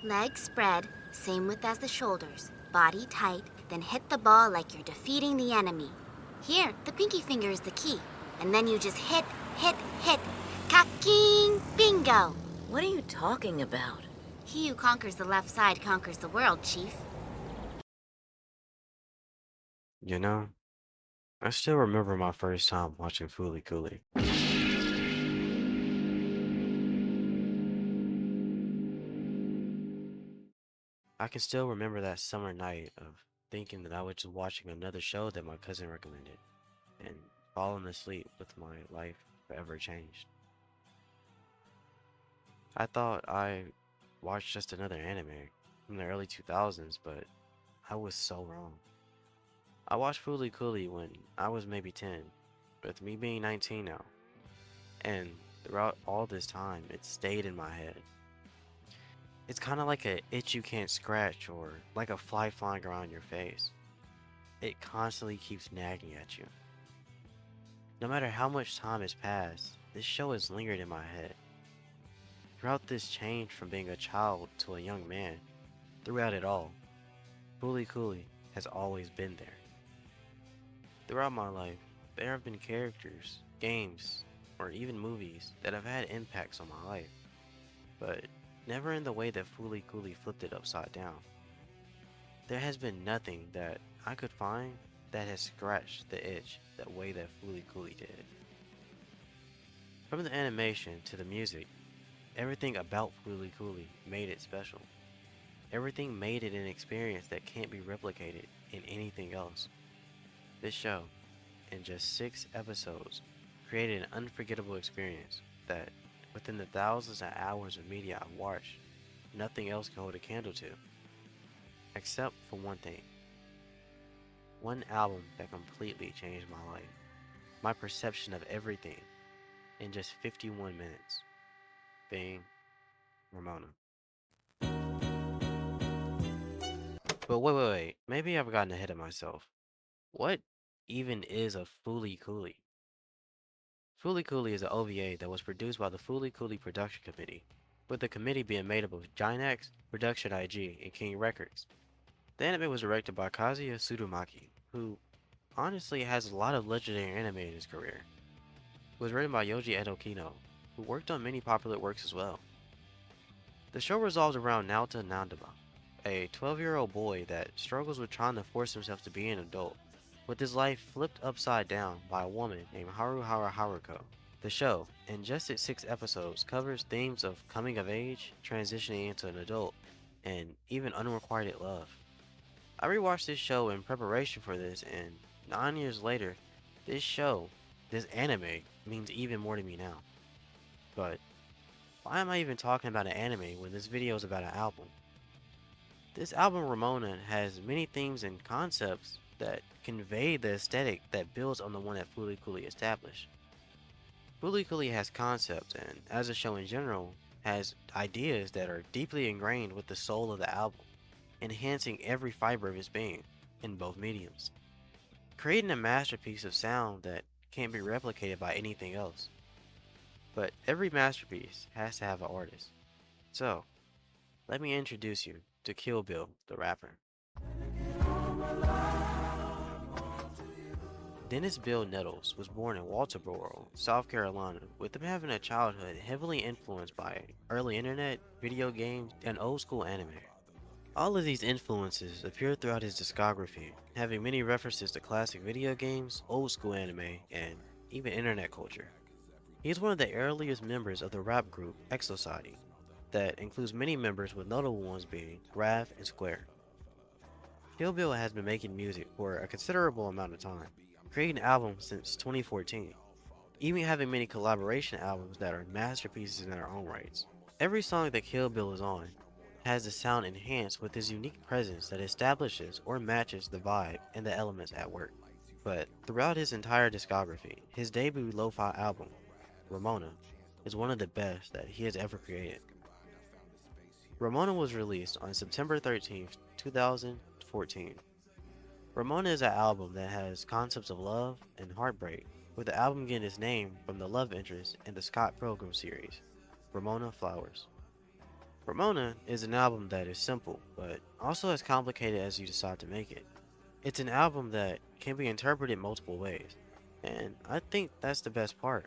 Legs spread, same width as the shoulders, body tight, then hit the ball like you're defeating the enemy. Here, the pinky finger is the key. And then you just hit, hit, hit. Ka-king! Bingo! What are you talking about? He who conquers the left side conquers the world, Chief. You know, I still remember my first time watching Foolie Cooley. I can still remember that summer night of thinking that I was just watching another show that my cousin recommended and falling asleep with my life forever changed. I thought I watched just another anime from the early 2000s, but I was so wrong. I watched Foolie Cooley when I was maybe 10, with me being 19 now, and throughout all this time, it stayed in my head. It's kind of like a itch you can't scratch or like a fly flying around your face. It constantly keeps nagging at you. No matter how much time has passed, this show has lingered in my head. Throughout this change from being a child to a young man, throughout it all, Foolie Cooley has always been there. Throughout my life, there have been characters, games, or even movies that have had impacts on my life, but never in the way that Foolie Cooley flipped it upside down. There has been nothing that I could find that has scratched the itch that way that Foolie Cooley did. From the animation to the music, everything about Foolie Cooley made it special. Everything made it an experience that can't be replicated in anything else. This show, in just 6 episodes, created an unforgettable experience that, within the thousands of hours of media I've watched, nothing else can hold a candle to. Except for one thing. One album that completely changed my life. My perception of everything in just 51 minutes. Being Ramona. But wait. Maybe I've gotten ahead of myself. What even is a Foolie Cooley? Foolie Cooley is an OVA that was produced by the Foolie Cooley Production Committee, with the committee being made up of Giant Production IG, and King Records. The anime was directed by Kazuya Tsurumaki, who honestly has a lot of legendary anime in his career. It was written by Yoji Edo Kino, who worked on many popular works as well. The show revolves around Naota Nandaba, a 12-year-old boy that struggles with trying to force himself to be an adult, with his life flipped upside down by a woman named Haruhara Haruko. The show, in just its 6 episodes, covers themes of coming of age, transitioning into an adult, and even unrequited love. I rewatched this show in preparation for this, and 9 years later, this anime, means even more to me now. But why am I even talking about an anime when this video is about an album? This album, Ramona, has many themes and concepts that convey the aesthetic that builds on the one that Foolie Cooley established. Foolie Cooley has concepts, and as a show in general, has ideas that are deeply ingrained with the soul of the album, enhancing every fiber of his being in both mediums, creating a masterpiece of sound that can't be replicated by anything else. But every masterpiece has to have an artist. So, let me introduce you to Kill Bill, the rapper. Dennis Bill Nettles was born in Walterboro, South Carolina, with him having a childhood heavily influenced by early internet, video games, and old school anime. All of these influences appear throughout his discography, having many references to classic video games, old school anime, and even internet culture. He is one of the earliest members of the rap group Exosociety, that includes many members with notable ones being Raph and Square. Kill Bill has been making music for a considerable amount of time, creating albums since 2014, even having many collaboration albums that are masterpieces in their own rights. Every song that Kill Bill is on has the sound enhanced with his unique presence that establishes or matches the vibe and the elements at work. But throughout his entire discography, his debut lo-fi album, Ramona, is one of the best that he has ever created. Ramona was released on September 13th, 2014. Ramona is an album that has concepts of love and heartbreak, with the album getting its name from the love interest in the Scott Pilgrim series, Ramona Flowers. Ramona is an album that is simple, but also as complicated as you decide to make it. It's an album that can be interpreted multiple ways, and I think that's the best part.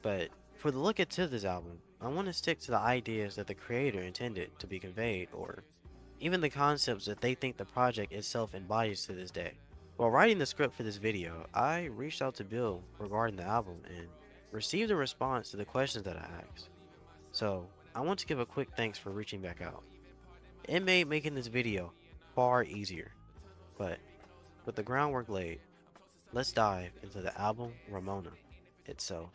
But for the look into this album, I want to stick to the ideas that the creator intended to be conveyed, or even the concepts that they think the project itself embodies to this day. While writing the script for this video, I reached out to Bill regarding the album and received a response to the questions that I asked. So, I want to give a quick thanks for reaching back out. It made making this video far easier, but with the groundwork laid, let's dive into the album Ramona itself.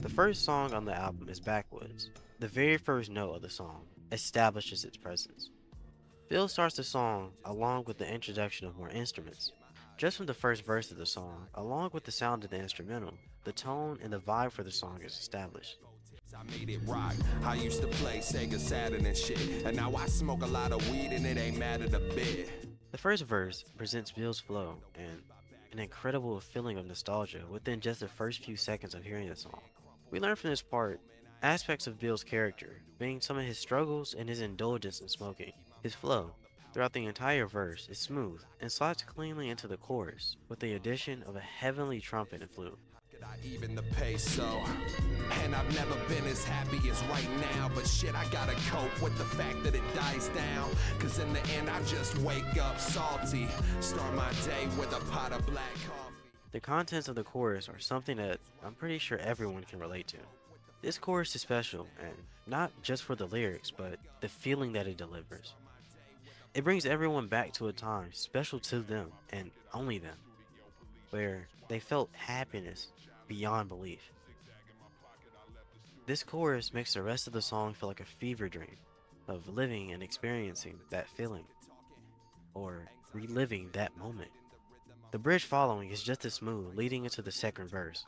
The first song on the album is Backwoods. The very first note of the song establishes its presence. Bill starts the song along with the introduction of more instruments. Just from the first verse of the song, along with the sound of the instrumental, the tone and the vibe for the song is established. I made it rock. I used to play Sega Saturn and shit, and now I smoke a lot of weed and it ain't mattered a bit. The first verse presents Bill's flow and an incredible feeling of nostalgia within just the first few seconds of hearing the song. We learn from this part aspects of Bill's character, being some of his struggles and his indulgence in smoking. His flow, throughout the entire verse, is smooth and slides cleanly into the chorus with the addition of a heavenly trumpet and flute. Even the peso, and I've never been as happy as right now, but shit, I gotta cope with the fact that it dies down, cause in the end I just wake up salty, start my day with a pot of black coffee. The contents of the chorus are something that I'm pretty sure everyone can relate to. This chorus is special, and not just for the lyrics, but the feeling that it delivers. It brings everyone back to a time special to them, and only them, where they felt happiness beyond belief. This chorus makes the rest of the song feel like a fever dream of living and experiencing that feeling, or reliving that moment. The bridge following is just as smooth, leading into the second verse.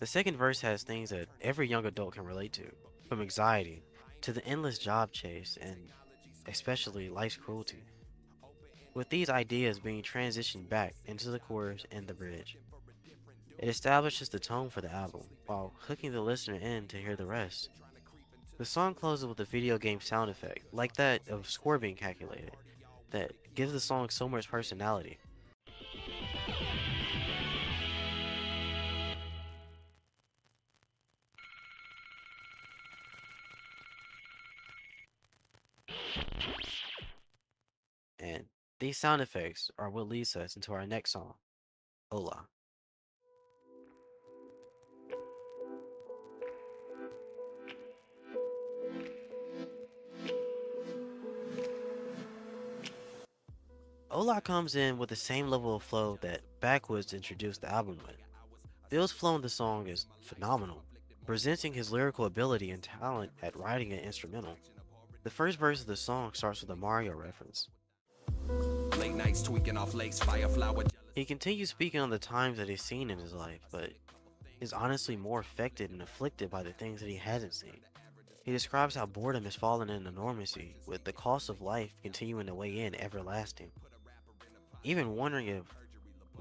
The second verse has things that every young adult can relate to, from anxiety to the endless job chase and especially life's cruelty. With these ideas being transitioned back into the chorus and the bridge, it establishes the tone for the album, while hooking the listener in to hear the rest. The song closes with a video game sound effect, like that of score being calculated, that gives the song so much personality. And these sound effects are what leads us into our next song, Hola. Hola comes in with the same level of flow that Backwoods introduced the album with. Bill's flow in the song is phenomenal, presenting his lyrical ability and talent at writing an instrumental. The first verse of the song starts with a Mario reference. Late nights tweaking off lakes, fireflower. He continues speaking on the times that he's seen in his life, but is honestly more affected and afflicted by the things that he hasn't seen. He describes how boredom has fallen in enormity, with the cost of life continuing to weigh in everlasting. Even wondering if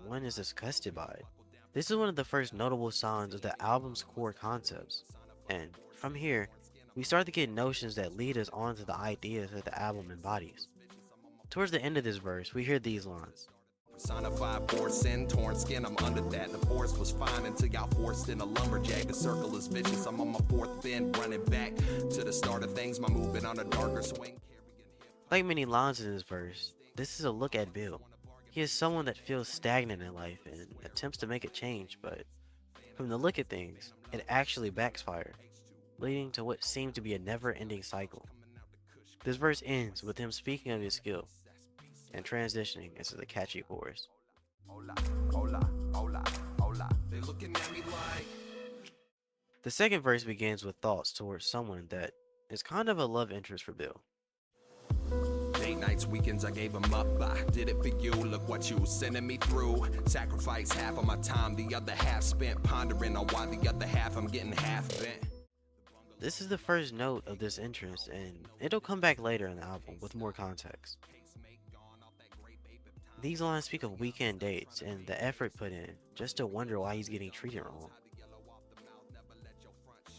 one is disgusted by it. This is one of the first notable signs of the album's core concepts, and from here, we start to get notions that lead us on to the ideas that the album embodies. Towards the end of this verse, we hear these lines. Personified poor sin, torn skin, I'm under that. The forest was fine until y'all forced in a lumberjack. The circle is vicious, I'm on my fourth bend, running back to the start of things, my movement on a darker swing. Like many lines in this verse, this is a look at Bill. He is someone that feels stagnant in life and attempts to make a change, but from the look at things, it actually backfires, leading to what seems to be a never-ending cycle. This verse ends with him speaking of his skill and transitioning into the catchy chorus. They looking at me like... The second verse begins with thoughts towards someone that is kind of a love interest for Bill. Late nights, weekends, I gave them up. I did it for you, look what you sending me through. Sacrifice half of my time, the other half spent pondering on why the other half I'm getting half bent. This is the first note of this interest, and it'll come back later in the album with more context. These lines speak of weekend dates and the effort put in just to wonder why he's getting treated wrong.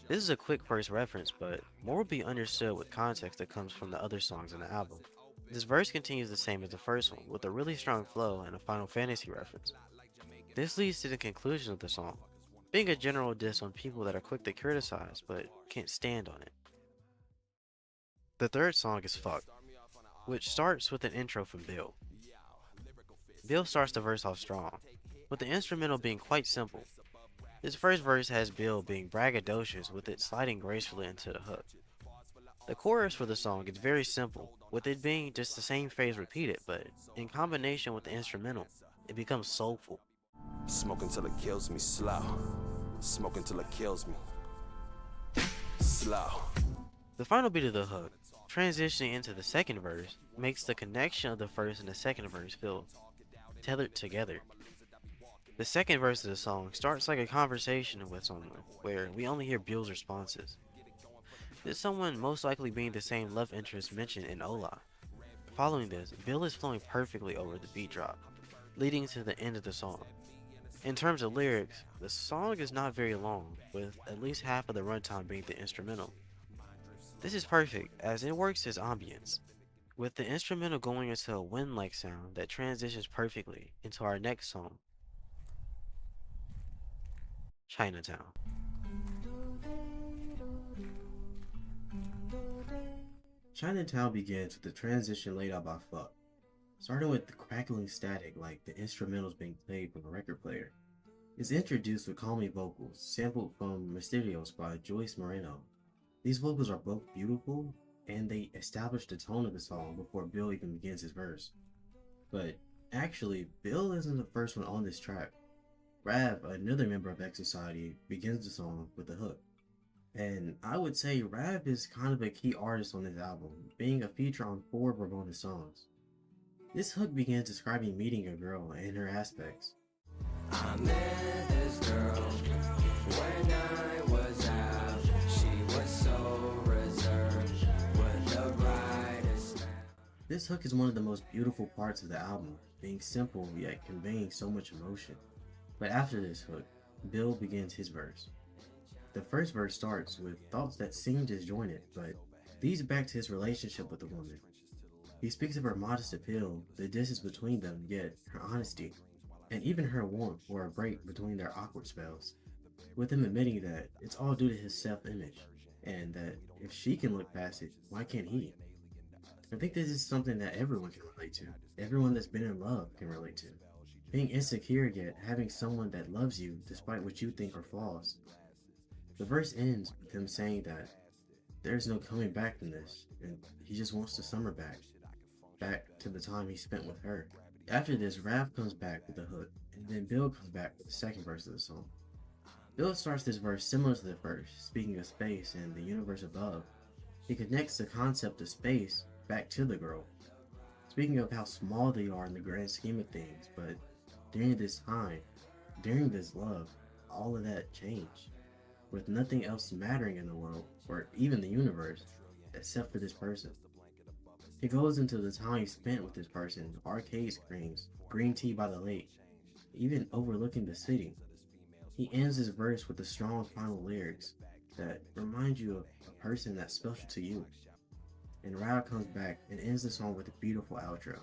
This is a quick first reference, but more will be understood with context that comes from the other songs in the album. This verse continues the same as the first one, with a really strong flow and a Final Fantasy reference. This leads to the conclusion of the song, being a general diss on people that are quick to criticize but can't stand on it. The third song is Fuck, which starts with an intro from Bill. Bill starts the verse off strong, with the instrumental being quite simple. This first verse has Bill being braggadocious with it sliding gracefully into the hook. The chorus for the song is very simple, with it being just the same phrase repeated, but in combination with the instrumental, it becomes soulful. Smoking till it kills me slow. Smoking till it kills me slow. The final beat of the hook, transitioning into the second verse, makes the connection of the first and the second verse feel tethered together. The second verse of the song starts like a conversation with someone, where we only hear Bill's responses. This someone most likely being the same love interest mentioned in Ola. Following this, Bill is flowing perfectly over the beat drop, leading to the end of the song. In terms of lyrics, the song is not very long, with at least half of the runtime being the instrumental. This is perfect, as it works as ambience, with the instrumental going into a wind-like sound that transitions perfectly into our next song, Chinatown. Chinatown begins with the transition laid out by Fuck, starting with the crackling static like the instrumentals being played from a record player. It's introduced with calming vocals, sampled from Mysterios by Joyce Moreno. These vocals are both beautiful, and they establish the tone of the song before Bill even begins his verse. But actually, Bill isn't the first one on this track. Rav, another member of X Society, begins the song with a hook. And I would say Rav is kind of a key artist on this album, being a feature on 4 of Ramona's songs. This hook begins describing meeting a girl and her aspects. I met this girl when I was out. She was so reserved with the brightest smile. This hook is one of the most beautiful parts of the album, being simple yet conveying so much emotion. But after this hook, Bill begins his verse. The first verse starts with thoughts that seem disjointed, but leads back to his relationship with the woman. He speaks of her modest appeal, the distance between them, yet her honesty, and even her warmth for a break between their awkward spells, with him admitting that it's all due to his self-image, and that if she can look past it, why can't he? I think this is something that everyone can relate to. Everyone that's been in love can relate to. Being insecure yet having someone that loves you despite what you think are flaws. The verse ends with him saying that there's no coming back from this, and he just wants the summer back to the time he spent with her. After this, Rav comes back with the hook, and then Bill comes back with the second verse of the song. Bill starts this verse similar to the first, speaking of space and the universe above. He connects the concept of space back to the girl, speaking of how small they are in the grand scheme of things, but during this time, during this love, all of that changed, with nothing else mattering in the world, or even the universe, except for this person. He goes into the time spent with this person, arcade screens, green tea by the lake, even overlooking the city. He ends his verse with the strong final lyrics that remind you of a person that's special to you. And Rao comes back and ends the song with a beautiful outro.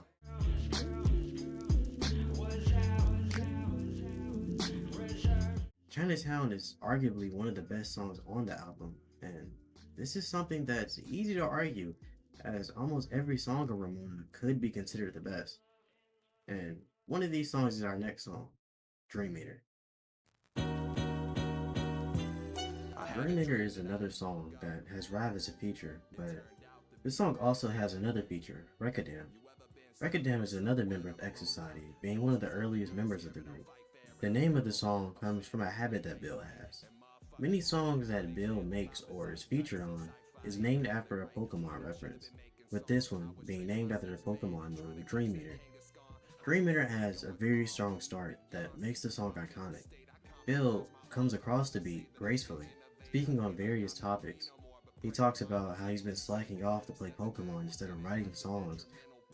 Chinatown is arguably one of the best songs on the album, and this is something that's easy to argue, as almost every song of Ramona could be considered the best. And one of these songs is our next song, Dream Eater. Dream Eater is another song that has Rav as a feature, but this song also has another feature, Rekadam. Rekadam is another member of X Society, being one of the earliest members of the group. The name of the song comes from a habit that Bill has. Many songs that Bill makes or is featured on is named after a Pokemon reference, with this one being named after the Pokemon move Dream Eater. Dream Eater has a very strong start that makes the song iconic. Bill comes across the beat gracefully, speaking on various topics. He talks about how he's been slacking off to play Pokemon instead of writing songs,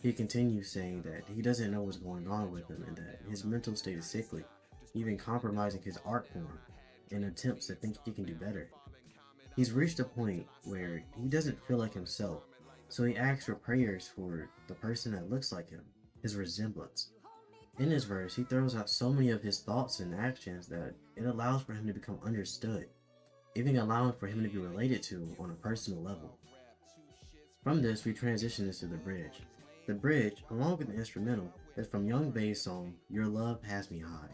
He continues saying that he doesn't know what's going on with him and that his mental state is sickly, even compromising his art form in attempts to think he can do better. He's reached a point where he doesn't feel like himself, so he asks for prayers for the person that looks like him, his resemblance. In his verse, he throws out so many of his thoughts and actions that it allows for him to become understood, even allowing for him to be related to on a personal level. From this, we transition into the bridge. The bridge, along with the instrumental, is from Young Bae's song Your Love Has Me High.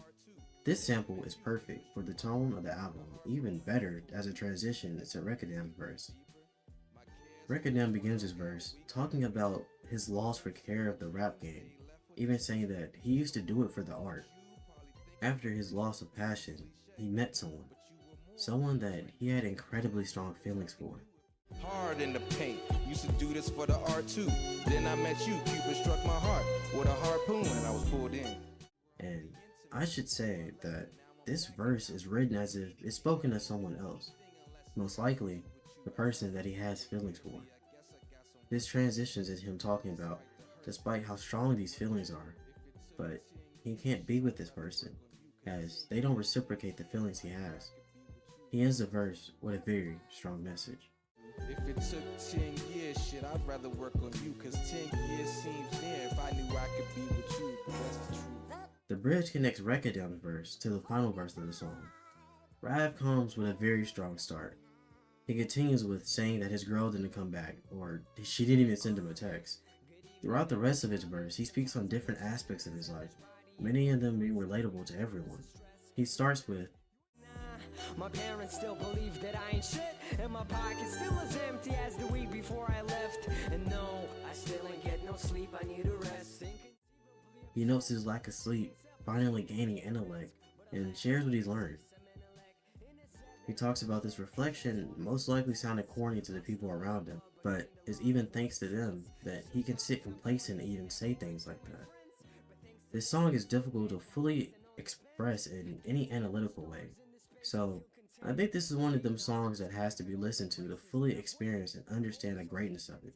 This sample is perfect for the tone of the album, even better as a transition into Rekadam's verse. Rekadam begins his verse talking about his loss for care of the rap game, even saying that he used to do it for the art. After his loss of passion, he met someone that he had incredibly strong feelings for. Hard in the paint, used to do this for the art too. Then I met you, Cupid struck my heart with a harpoon and I was pulled in. And I should say that this verse is written as if it's spoken to someone else, most likely the person that he has feelings for. This transitions into him talking about despite how strong these feelings are, but he can't be with this person as they don't reciprocate the feelings he has. He ends the verse with a very strong message. If it took 10 years, shit, I'd rather work on you, cause 10 years seems near if I knew I could be with you, but that's the truth. The bridge connects Rekadam's verse to the final verse of the song. Rav comes with a very strong start. He continues with saying that his girl didn't come back, or she didn't even send him a text. Throughout the rest of his verse, he speaks on different aspects of his life, many of them being relatable to everyone. He starts with, My parents still believe that I ain't shit, and my pocket's still as empty as the week before I left. And no, I still ain't get no sleep, I need a rest. he notes his lack of sleep, finally gaining intellect, and shares what he's learned. He talks about this reflection most likely sounded corny to the people around him, but it's even thanks to them that he can sit complacent and even say things like that. This song is difficult to fully express in any analytical way, so I think this is one of them songs that has to be listened to fully experience and understand the greatness of it.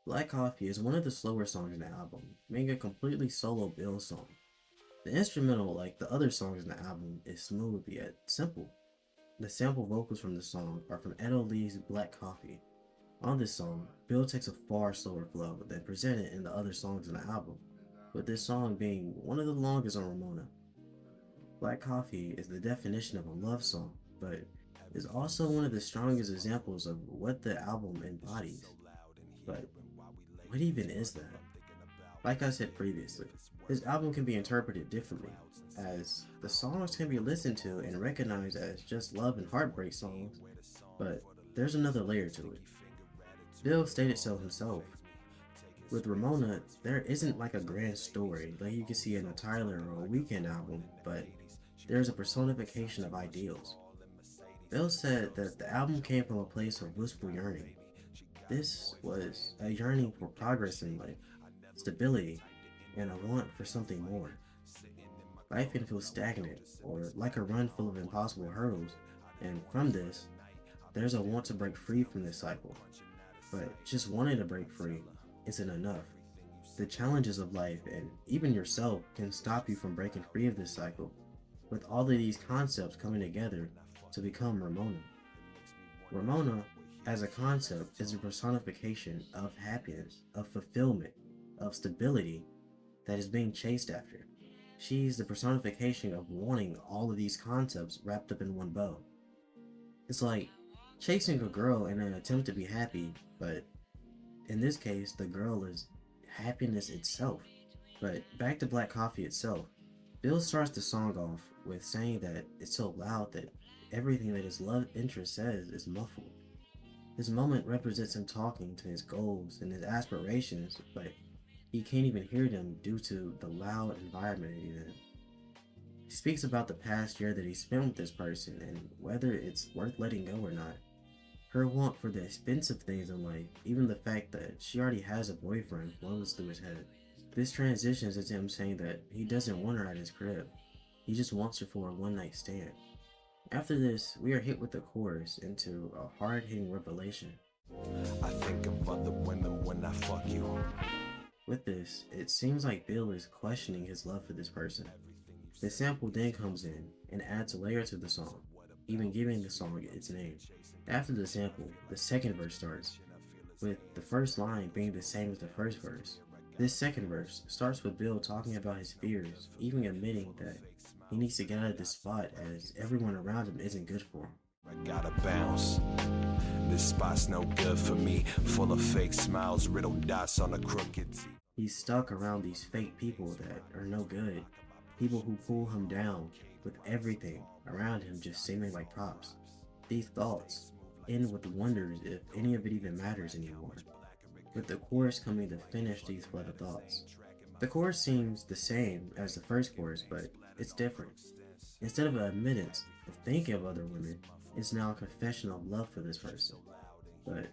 Black Coffee is one of the slower songs in the album, being a completely solo Bill song. The instrumental, like the other songs in the album, is smooth yet simple. The sample vocals from the song are from Edo Lee's Black Coffee. On this song, Bill takes a far slower flow than presented in the other songs in the album, with this song being one of the longest on Ramona. Black Coffee is the definition of a love song, but is also one of the strongest examples of what the album embodies. But what even is that? Like I said previously, this album can be interpreted differently, as the songs can be listened to and recognized as just love and heartbreak songs, but there's another layer to it. Bill stated so himself. With Ramona, there isn't like a grand story like you can see in a Tyler or a Weeknd album, but there's a personification of ideals. Bill said that the album came from a place of wistful yearning. This was a yearning for progress in life, stability, and a want for something more. Life can feel stagnant or like a run full of impossible hurdles, and from this, there's a want to break free from this cycle. But just wanting to break free isn't enough. The challenges of life and even yourself can stop you from breaking free of this cycle, with all of these concepts coming together to become Ramona. Ramona, as a concept, is a personification of happiness, of fulfillment, of stability that is being chased after. She's the personification of wanting all of these concepts wrapped up in one bow. It's like chasing a girl in an attempt to be happy, but in this case, the girl is happiness itself. But back to Black Coffee itself, Bill starts the song off with saying that it's so loud that everything that his love interest says is muffled. This moment represents him talking to his goals and his aspirations, but he can't even hear them due to the loud environment he's in. He speaks about the past year that he spent with this person and whether it's worth letting go or not. Her want for the expensive things in life, even the fact that she already has a boyfriend, flows through his head. This transitions into him saying that he doesn't want her at his crib. He just wants her for a one-night stand. After this, we are hit with the chorus into a hard-hitting revelation. I think of other women when I fuck you. With this, it seems like Bill is questioning his love for this person. The sample then comes in and adds a layer to the song, even giving the song its name. After the sample, the second verse starts, with the first line being the same as the first verse. This second verse starts with Bill talking about his fears, even admitting that he needs to get out of this spot as everyone around him isn't good for him. I gotta bounce. This spot's no good for me. Full of fake smiles, riddled dots on a crooked T. He's stuck around these fake people that are no good. People who pull him down with everything around him just seeming like props. These thoughts end with wonders if any of it even matters anymore, with the chorus coming to finish these flood of thoughts. The chorus seems the same as the first chorus, but it's different. Instead of an admittance of thinking of other women, it's now a confession of love for this person, but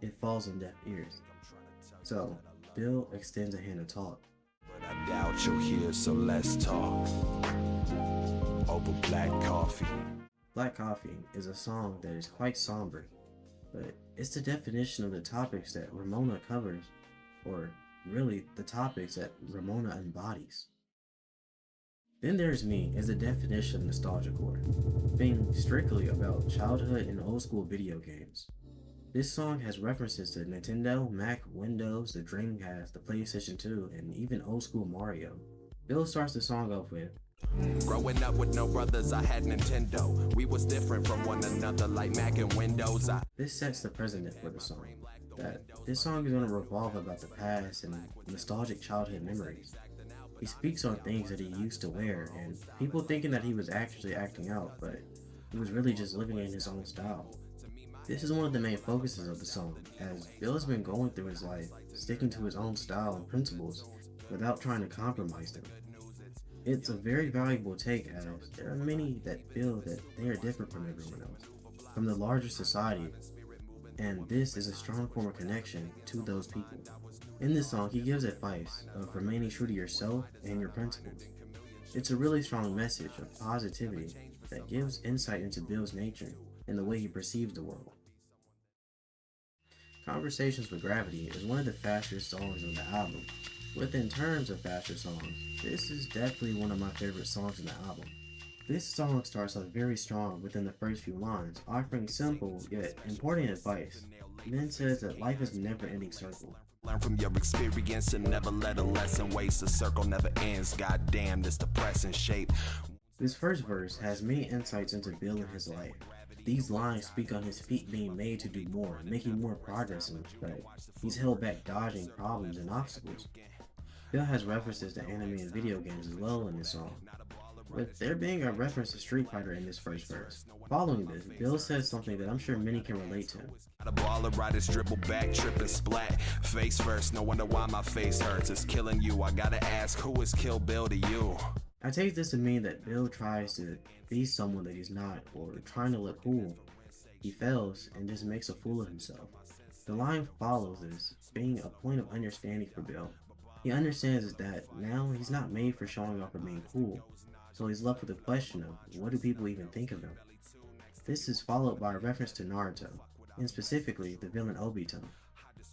it falls on deaf ears. So, Bill extends a hand to talk. But I doubt you'll hear, so let's talk. Over black coffee. Black Coffee is a song that is quite somber, but it's the definition of the topics that Ramona covers, or really the topics that Ramona embodies. Then There's Me is the definition of nostalgia-core, being strictly about childhood and old school video games. This song has references to Nintendo, Mac, Windows, the Dreamcast, the PlayStation 2, and even old school Mario. Bill starts the song off with, Growing up with no brothers, I had Nintendo. We was different from one another like Mac and Windows. this sets the precedent for the song, that this song is going to revolve about the past and nostalgic childhood memories. He speaks on things that he used to wear, and people thinking that he was actually acting out, but he was really just living in his own style. This is one of the main focuses of the song, as Bill has been going through his life, sticking to his own style and principles without trying to compromise them. It's a very valuable take, as there are many that feel that they are different from everyone else, from the larger society, and this is a strong form of connection to those people. In this song, he gives advice of remaining true to yourself and your principles. It's a really strong message of positivity that gives insight into Bill's nature and the way he perceives the world. Conversations with Gravity is one of the fastest songs on the album. Within terms of faster songs, this is definitely one of my favorite songs in the album. This song starts off very strong within the first few lines, offering simple yet important advice, then says that life is a never-ending circle. Learn from your experience and never let a lesson waste. The circle never ends. Goddamn, this depressing shape. This first verse has many insights into Bill and his life. These lines speak on his feet being made to do more, making more progress in each way. He's held back dodging problems and obstacles. Bill has references to anime and video games as well in this song, with there being a reference to Street Fighter in this first verse. Following this, Bill says something that I'm sure many can relate to. The baller riders dribble back, trip and splat. Face first, no wonder why my face hurts. It's killing you. I gotta ask, who is Kill Bill to you? I take this to mean that Bill tries to be someone that he's not, or trying to look cool. He fails and just makes a fool of himself. The line follows this, being a point of understanding for Bill. He understands that now he's not made for showing off or being cool, so he's left with the question of what do people even think of him. This is followed by a reference to Naruto, and specifically the villain Obito.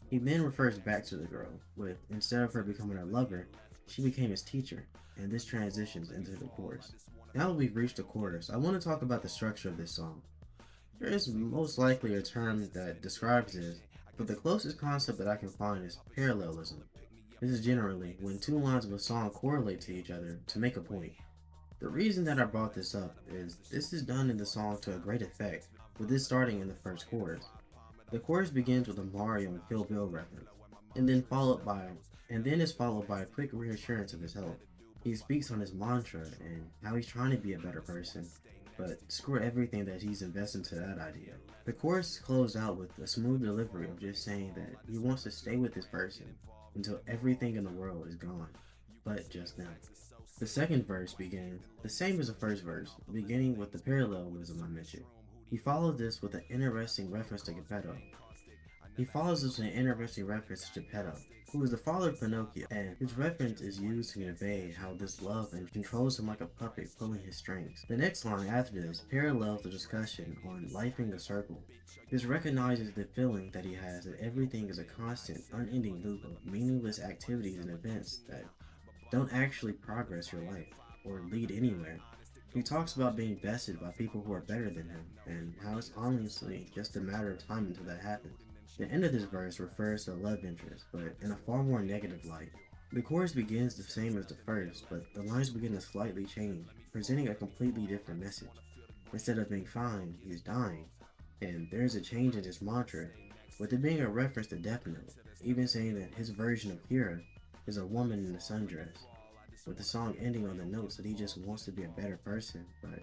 He then refers back to the girl, with instead of her becoming a lover, she became his teacher, and this transitions into the chorus. Now that we've reached the chorus, I want to talk about the structure of this song. There is most likely a term that describes this, but the closest concept that I can find is parallelism. This is generally when two lines of a song correlate to each other to make a point. The reason that I brought this up is this is done in the song to a great effect, with this starting in the first chorus. The chorus begins with a Mario and Kill Bill reference, and then is followed by a quick reassurance of his health. He speaks on his mantra and how he's trying to be a better person, but screw everything that he's invested into that idea. The chorus is closed out with a smooth delivery of just saying that he wants to stay with this person until everything in the world is gone, but just them. The second verse begins the same as the first verse, beginning with the parallelism I mentioned. He followed this with an interesting reference to Geppetto. He follows this with an interesting reference to Geppetto, who is the father of Pinocchio, and his reference is used to convey how this love and controls him like a puppet pulling his strings. The next line after this parallels the discussion on life being a circle. This recognizes the feeling that he has that everything is a constant, unending loop of meaningless activities and events that don't actually progress your life or lead anywhere. He talks about being bested by people who are better than him, and how it's honestly just a matter of time until that happens. The end of this verse refers to a love interest, but in a far more negative light. The chorus begins the same as the first, but the lines begin to slightly change, presenting a completely different message. Instead of being fine, he's dying, and there's a change in his mantra, with it being a reference to Death Note, even saying that his version of Kira is a woman in a sundress, with the song ending on the notes that he just wants to be a better person, but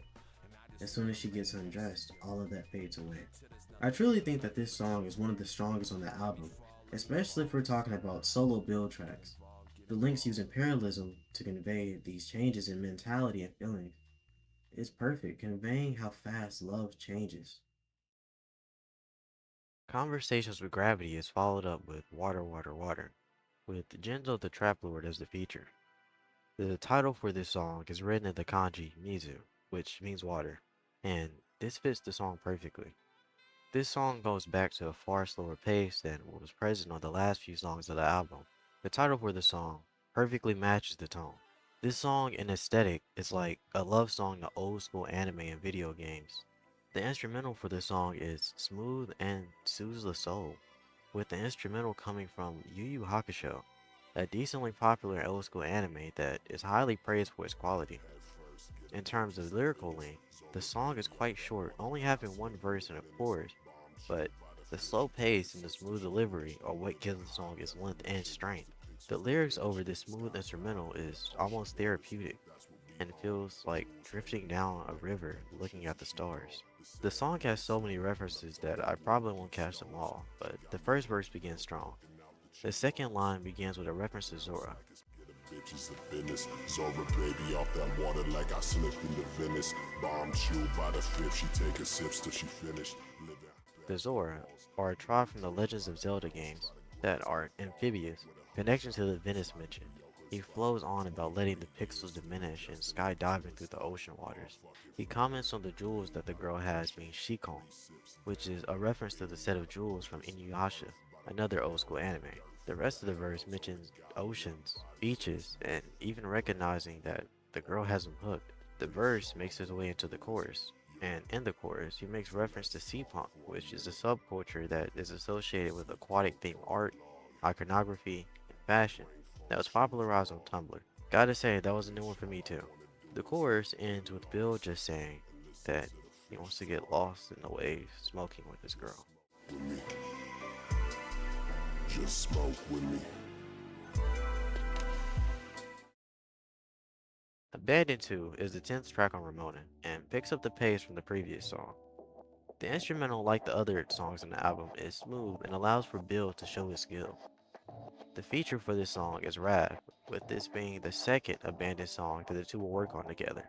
as soon as she gets undressed, all of that fades away. I truly think that this song is one of the strongest on the album, especially if we're talking about solo build tracks. The links using parallelism to convey these changes in mentality and feelings is perfect, conveying how fast love changes. Conversations with Gravity is followed up with Water, Water, Water, with Genzo the Trap Lord as the feature. The title for this song is written in the kanji Mizu, which means water, and this fits the song perfectly. This song goes back to a far slower pace than what was present on the last few songs of the album. The title for the song perfectly matches the tone. This song in aesthetic is like a love song to old school anime and video games. The instrumental for this song is smooth and soothes the soul, with the instrumental coming from Yu Yu Hakusho, a decently popular old school anime that is highly praised for its quality. In terms of lyrical length, the song is quite short, only having one verse and a chorus, but the slow pace and the smooth delivery are what gives the song its length and strength. The lyrics over this smooth instrumental is almost therapeutic and feels like drifting down a river looking at the stars. The song has so many references that I probably won't catch them all, but the first verse begins strong. The second line begins with a reference to Zora. Bitches of business. Zora baby off that water like I slipped into Venice. Bomb chewed by the fifth, she taking sips till she finished. The Zora are a tribe from the Legends of Zelda games that are amphibious, connection to the Venice mentioned. He flows on about letting the pixels diminish and skydiving through the ocean waters. He comments on the jewels that the girl has being Shikon, which is a reference to the set of jewels from Inuyasha, another old school anime. The rest of the verse mentions oceans, beaches, and even recognizing that the girl has him hooked. The verse makes his way into the chorus, and in the chorus, he makes reference to sea punk, which is a subculture that is associated with aquatic themed art, iconography, and fashion that was popularized on Tumblr. Gotta say, that was a new one for me too. The chorus ends with Bill just saying that he wants to get lost in the waves smoking with his girl. With me. Just smoke with me. Abandoned 2 is the 10th track on Ramona and picks up the pace from the previous song. The instrumental, like the other songs in the album, is smooth and allows for Bill to show his skill. The feature for this song is Rav, with this being the second Abandoned song that the two will work on together.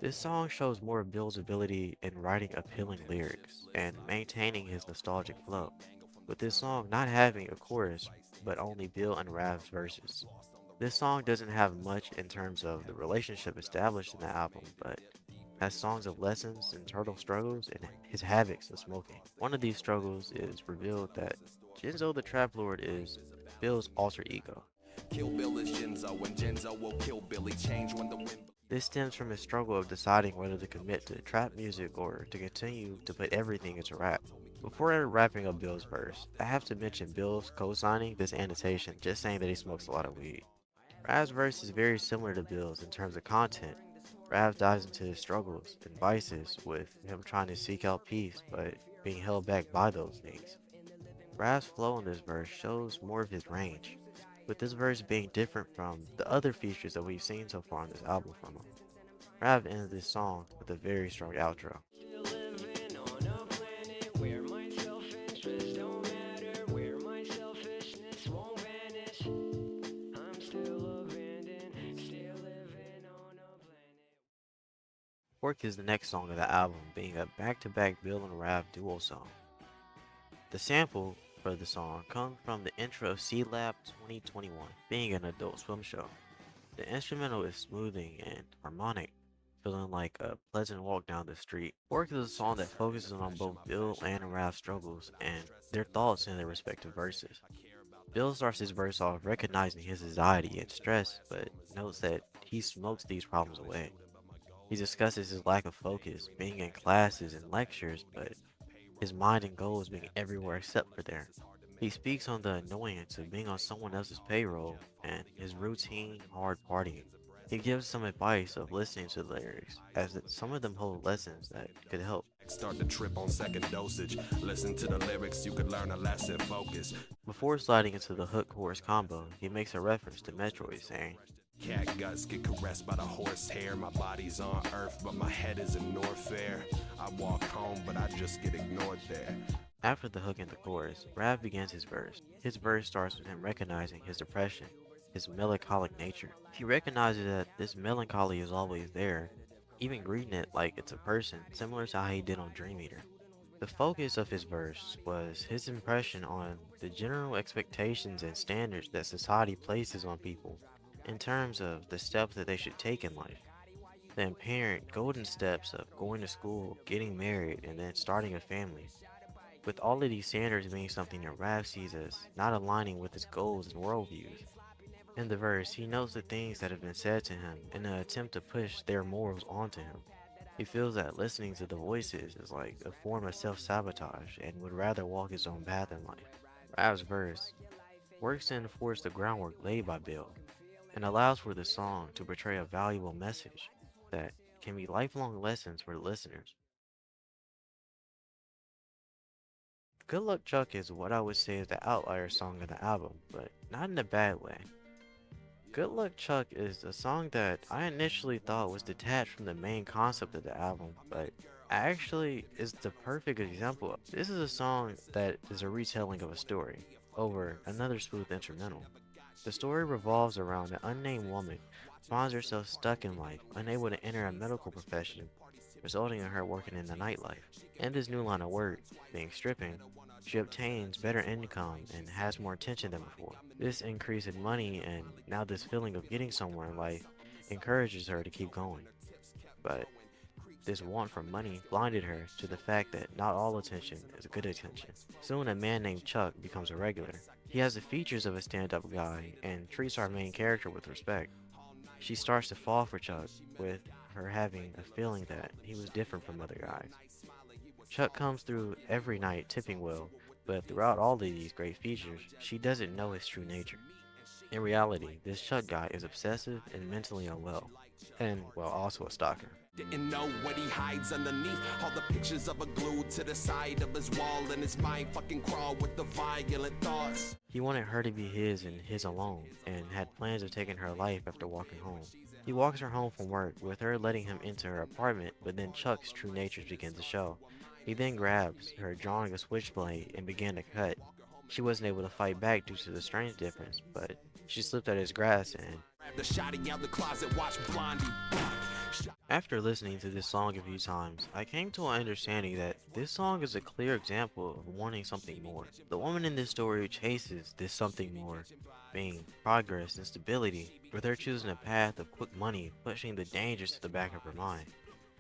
This song shows more of Bill's ability in writing appealing lyrics and maintaining his nostalgic flow, with this song not having a chorus but only Bill and Rav's verses. This song doesn't have much in terms of the relationship established in the album, but has songs of lessons and turtle struggles and his havocs of smoking. One of these struggles is revealed that Genzo the Trap Lord is Bill's alter ego. Kill Bill is Genzo, and Genzo will kill Billy. Change when the wind. This stems from his struggle of deciding whether to commit to trap music or to continue to put everything into rap. Before wrapping up Bill's verse, I have to mention Bill's co-signing this annotation just saying that he smokes a lot of weed. Rav's verse is very similar to Bill's in terms of content. Rav dives into his struggles and vices, with him trying to seek out peace but being held back by those things. Rav's flow in this verse shows more of his range, with this verse being different from the other features that we've seen so far on this album from him. Rav ends this song with a very strong outro. Living on a planet where my self-interest don't matter, where my selfishness won't vanish. I'm still abandoned, still living on a planet. Work is the next song of the album, being a back-to-back Bill and Rav duo song. The sample for the song comes from the intro of C Lab 2021, being an Adult Swim show. The instrumental is smoothing and harmonic, feeling like a pleasant walk down the street. Work is a song that focuses on both Bill and Raph's struggles and their thoughts in their respective verses. Bill starts his verse off recognizing his anxiety and stress, but notes that he smokes these problems away. He discusses his lack of focus, being in classes and lectures, but his mind and goals being everywhere except for there. He speaks on the annoyance of being on someone else's payroll and his routine, hard partying. He gives some advice of listening to the lyrics, as that some of them hold lessons that could help. Start to trip on second dosage. Listen to the lyrics, you could learn a lesson. Focus. Before sliding into the hook chorus combo, he makes a reference to Metroid, saying, Cat guts get caressed by the horse hair. My body's on earth, but my head is in Norfair. I walk home, but I just get ignored there. After the hook and the chorus, Raph begins his verse. His verse starts with him recognizing his depression, his melancholic nature. He recognizes that this melancholy is always there, even greeting it like it's a person, similar to how he did on Dream Eater. The focus of his verse was his impression on the general expectations and standards that society places on people in terms of the steps that they should take in life. The apparent golden steps of going to school, getting married, and then starting a family. With all of these standards being something that Raph sees as not aligning with his goals and worldviews. In the verse, he notes the things that have been said to him in an attempt to push their morals onto him. He feels that listening to the voices is like a form of self-sabotage and would rather walk his own path in life. Raph's verse works to enforce the groundwork laid by Bill and allows for the song to portray a valuable message that can be lifelong lessons for the listeners. Good Luck Chuck is what I would say is the outlier song of the album, but not in a bad way. Good Luck Chuck is a song that I initially thought was detached from the main concept of the album, but actually is the perfect example. This is a song that is a retelling of a story over another smooth instrumental. The story revolves around an unnamed woman who finds herself stuck in life, unable to enter a medical profession, resulting in her working in the nightlife. In this new line of work, being stripping, she obtains better income and has more attention than before. This increase in money and now this feeling of getting somewhere in life encourages her to keep going. But this want for money blinded her to the fact that not all attention is good attention. Soon a man named Chuck becomes a regular. He has the features of a stand-up guy and treats our main character with respect. She starts to fall for Chuck, with her having a feeling that he was different from other guys. Chuck comes through every night tipping well, but throughout all of these great features, she doesn't know his true nature. In reality, this Chuck guy is obsessive and mentally unwell, and, well, also a stalker. Didn't know what he hides underneath all the pictures of a glued to the side of his wall, and his mind fucking crawl with the violent thoughts. He wanted her to be his and his alone, and had plans of taking her life after walking home. He walks her home from work, with her letting him into her apartment, but then Chuck's true nature begins to show. He then grabs her, drawing a switchblade, and began to cut. She wasn't able to fight back due to the strength difference, but she slipped at his grasp and... The shotty out the closet, watch Blondie. After listening to this song a few times, I came to an understanding that this song is a clear example of wanting something more. The woman in this story chases this something more, being progress and stability, with her choosing a path of quick money, pushing the dangers to the back of her mind.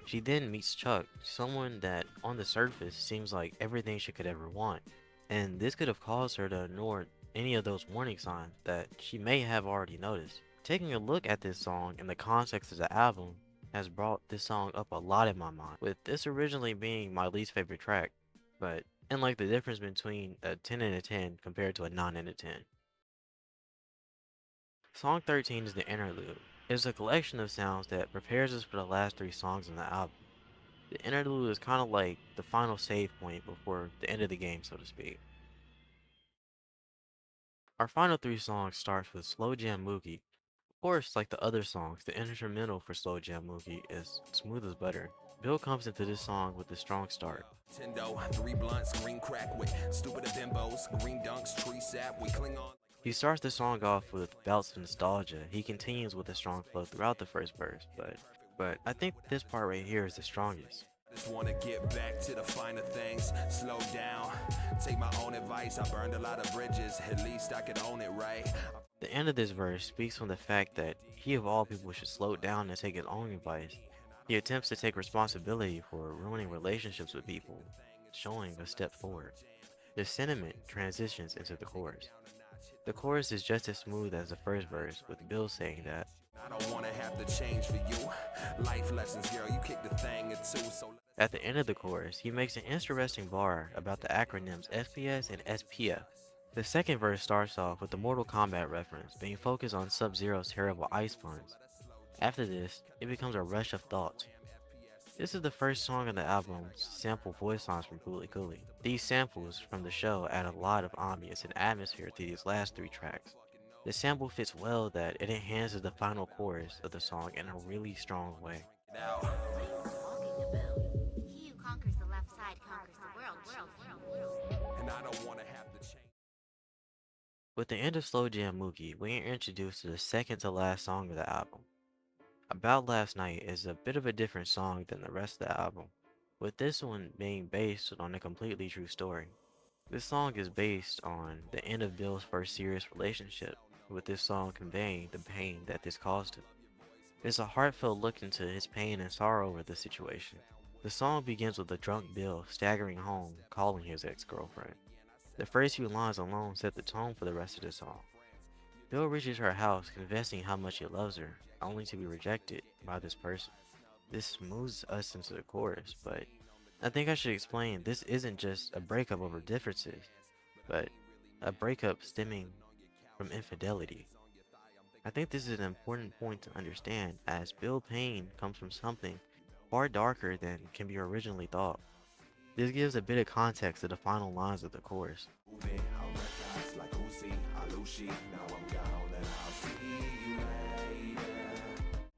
She then meets Chuck, someone that on the surface seems like everything she could ever want, and this could have caused her to ignore any of those warning signs that she may have already noticed. Taking a look at this song in the context of the album has brought this song up a lot in my mind, with this originally being my least favorite track, but and like the difference between a 10 out of 10 compared to a 9 out of 10. Song 13 is the interlude. It's a collection of sounds that prepares us for the last 3 songs in the album. The interlude is kind of like the final save point before the end of the game, so to speak. Our final 3 songs starts with Slow Jam Mookie. Of course, like the other songs, the instrumental for Slow Jam Mookie is smooth as butter. Bill comes into this song with a strong start. Tendo, 3 blunts, green crack with stupid bimbos, green dunks, tree sap, we cling on. He starts the song off with bouts of nostalgia. He continues with a strong flow throughout the first verse, but I think this part right here is the strongest. Just wanna get back to the finer things, slow down, take my own advice. I burned a lot of bridges, at least I could own it, right? The end of this verse speaks on the fact that he of all people should slow down and take his own advice. He attempts to take responsibility for ruining relationships with people, showing a step forward. The sentiment transitions into the chorus. The chorus is just as smooth as the first verse, with Bill saying that I don't wanna have to change for you. Life lessons, girl, you kicked the thing or two, so at the end of the chorus, he makes an interesting bar about the acronyms FPS and SPF. The second verse starts off with the Mortal Kombat reference being focused on Sub-Zero's terrible ice puns. After this, it becomes a rush of thoughts. This is the first song on the album to sample voice lines from Fooly Cooly. These samples from the show add a lot of ambience and atmosphere to these last three tracks. The sample fits well that it enhances the final chorus of the song in a really strong way. out. What are you talking about? He who conquers the left side conquers the world. And I don't wanna have to change. With the end of Slow Jam Mookie, we are introduced to the second to last song of the album. About Last Night is a bit of a different song than the rest of the album, with this one being based on a completely true story. This song is based on the end of Bill's first serious relationship, with this song conveying the pain that this caused him. It's a heartfelt look into his pain and sorrow over the situation. The song begins with a drunk Bill staggering home, calling his ex-girlfriend. The first few lines alone set the tone for the rest of the song. Bill reaches her house confessing how much he loves her, only to be rejected by this person. This moves us into the chorus, but I think I should explain this isn't just a breakup over differences, but a breakup stemming from infidelity. I think this is an important point to understand, as Bill pain comes from something far darker than can be originally thought. This gives a bit of context to the final lines of the chorus.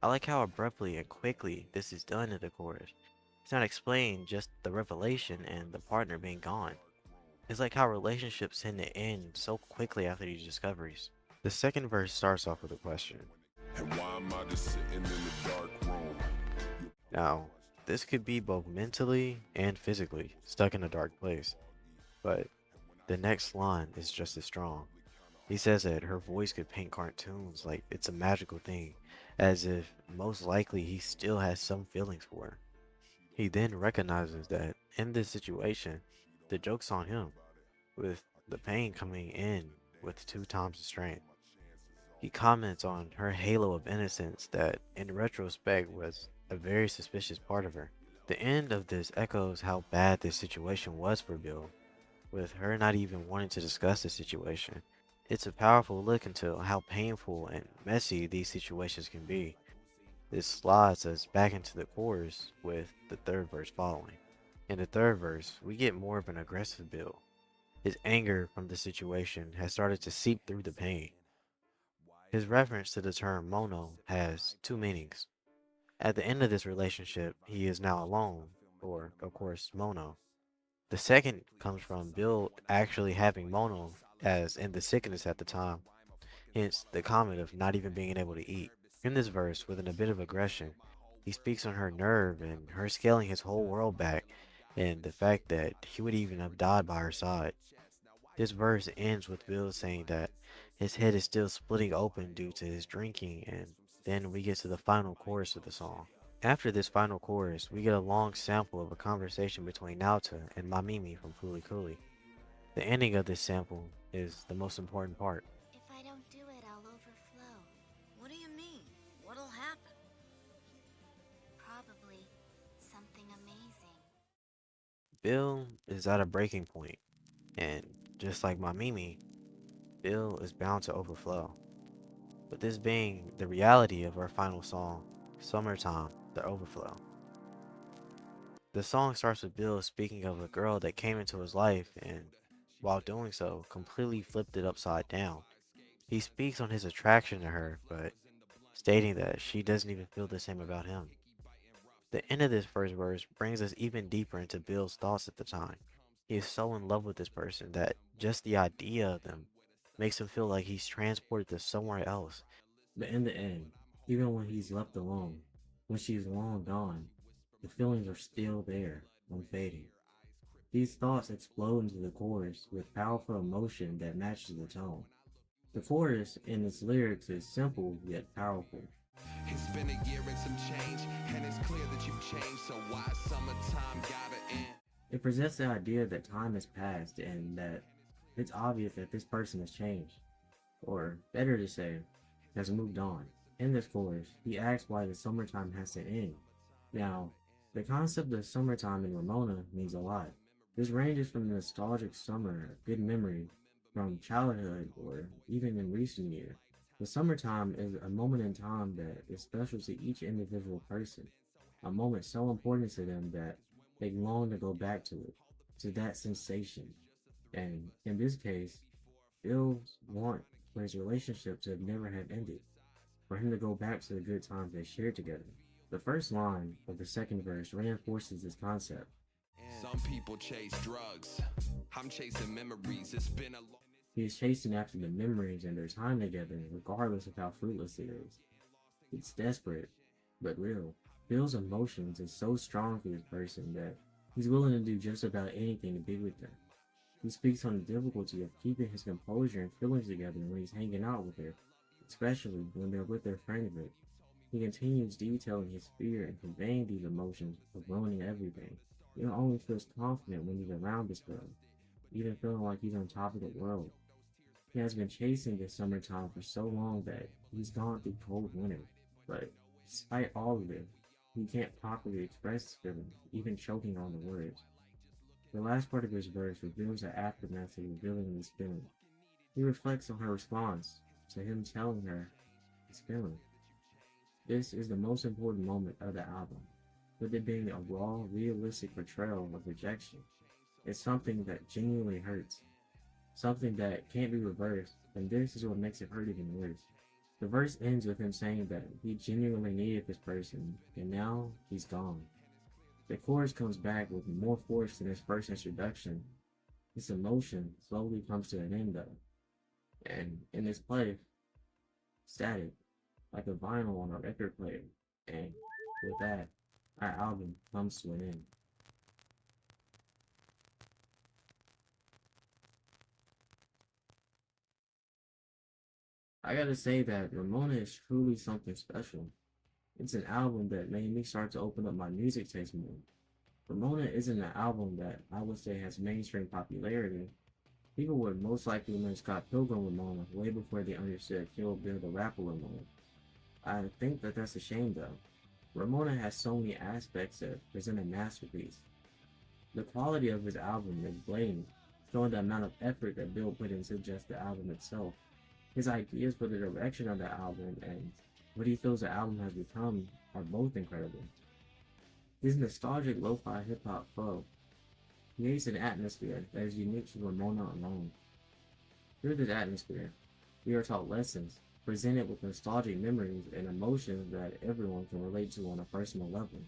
I like how abruptly and quickly this is done in the chorus. It's not explained, just the revelation and the partner being gone. It's like how relationships tend to end so quickly after these discoveries. The second verse starts off with a question. And why am I just sitting in the dark room? Now, this could be both mentally and physically stuck in a dark place, but the next line is just as strong. He says that her voice could paint cartoons like it's a magical thing, as if most likely he still has some feelings for her. He then recognizes that in this situation, the joke's on him, with the pain coming in with 2 times the strength. He comments on her halo of innocence that, in retrospect, was a very suspicious part of her. The end of this echoes how bad this situation was for Bill, with her not even wanting to discuss the situation. It's a powerful look into how painful and messy these situations can be. This slides us back into the chorus with the third verse following. In the third verse, we get more of an aggressive Bill. His anger from the situation has started to seep through the pain. His reference to the term mono has 2 meanings. At the end of this relationship, he is now alone, or, of course, mono. The second comes from Bill actually having mono, as in the sickness at the time, hence the comment of not even being able to eat. In this verse, with a bit of aggression, he speaks on her nerve and her scaling his whole world back, and the fact that he would even have died by her side. This verse ends with Bill saying that his head is still splitting open due to his drinking, and then we get to the final chorus of the song. After this final chorus, we get a long sample of a conversation between Naota and Mamimi from Fooly Cooly. The ending of this sample is the most important part. If I don't do it, I'll overflow. What do you mean? What'll happen? Probably something amazing. Bill is at a breaking point, and just like Mamimi, Bill is bound to overflow. With this being the reality of our final song, Summertime, The Overflow. The song starts with Bill speaking of a girl that came into his life and, while doing so, completely flipped it upside down. He speaks on his attraction to her, but stating that she doesn't even feel the same about him. The end of this first verse brings us even deeper into Bill's thoughts at the time. He is so in love with this person that just the idea of them makes him feel like he's transported to somewhere else. But in the end, even when he's left alone, when she's long gone, the the feelings are still there, unfading. These thoughts explode into the chorus with powerful emotion that matches the tone. The chorus in its lyrics is simple yet powerful. It's been a year and some change, and it's clear that you've changed, so why summertime gotta end? It presents the idea that time has passed and that it's obvious that this person has changed, or better to say, has moved on. In this chorus, he asks why the summertime has to end. Now, the concept of summertime in Ramona means a lot. This ranges from the nostalgic summer of good memories from childhood or even in recent years. The summertime is a moment in time that is special to each individual person, a moment so important to them that they long to go back to that sensation. And in this case, Bill's want for his relationship to never have ended, for him to go back to the good times they shared together. The first line of the second verse reinforces this concept. Some people chase drugs. I'm chasing memories. It's been a long. He is chasing after the memories and their time together, regardless of how fruitless it is. It's desperate, but real. Bill's emotions is so strong for this person that he's willing to do just about anything to be with them. He speaks on the difficulty of keeping his composure and feelings together when he's hanging out with her, especially when they're with their friend group. He continues detailing his fear and conveying these emotions of ruining everything. Bill only feels confident when he's around this girl, even feeling like he's on top of the world. He has been chasing this summertime for so long that he's gone through cold winter, but despite all of this, he can't properly express his feelings, even choking on the words. The last part of his verse reveals the aftermath of revealing his feelings. He reflects on her response to him telling her his feelings. This is the most important moment of the album, with it being a raw, realistic portrayal of rejection. It's something that genuinely hurts, something that can't be reversed, and this is what makes it hurt even worse. The verse ends with him saying that he genuinely needed this person, and now he's gone. The chorus comes back with more force than his first introduction. This emotion slowly comes to an end though, and in this place, static, like a vinyl on a record player, and with that, our album comes to an end. I gotta say that Ramona is truly something special. It's an album that made me start to open up my music taste more. Ramona isn't an album that I would say has mainstream popularity. People would most likely know Scott Pilgrim Ramona way before they understood Kill Bill the Rapper Ramona. I think that that's a shame though. Ramona has so many aspects that present a masterpiece. The quality of his album is blatant, showing the amount of effort that Bill put into just the album itself. His ideas for the direction of the album and what he feels the album has become are both incredible. His nostalgic lo-fi hip-hop flow creates an atmosphere that is unique to Ramona alone. Through this atmosphere, we are taught lessons, presented with nostalgic memories and emotions that everyone can relate to on a personal level.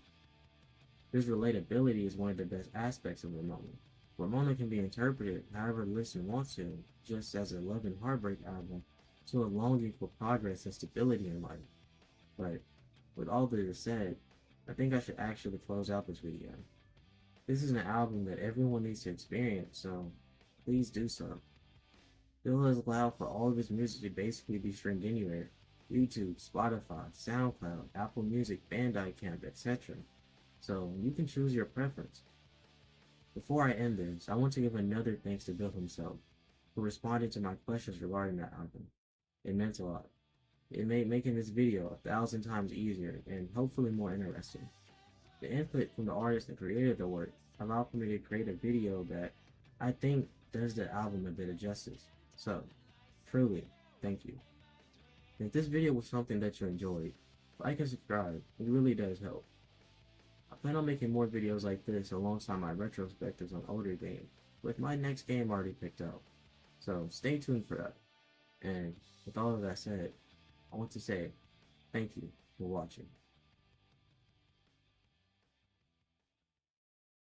This relatability is one of the best aspects of Ramona. Ramona can be interpreted however the listener wants to, just as a love and heartbreak album, to a longing for progress and stability in life. But with all that is said, I think I should actually close out this video. This is an album that everyone needs to experience, so please do so. Bill has allowed for all of his music to basically be streamed anywhere: YouTube, Spotify, SoundCloud, Apple Music, Bandcamp, etc. So you can choose your preference. Before I end this, I want to give another thanks to Bill himself for responding to my questions regarding that album. It meant a lot. It made making this video 1,000 times easier and hopefully more interesting. The input from the artist that created the work allowed for me to create a video that I think does the album a bit of justice. So, truly, thank you. If this video was something that you enjoyed, like and subscribe, it really does help. I plan on making more videos like this alongside my retrospectives on older games, with my next game already picked out. So stay tuned for that. And with all of that said, I want to say thank you for watching.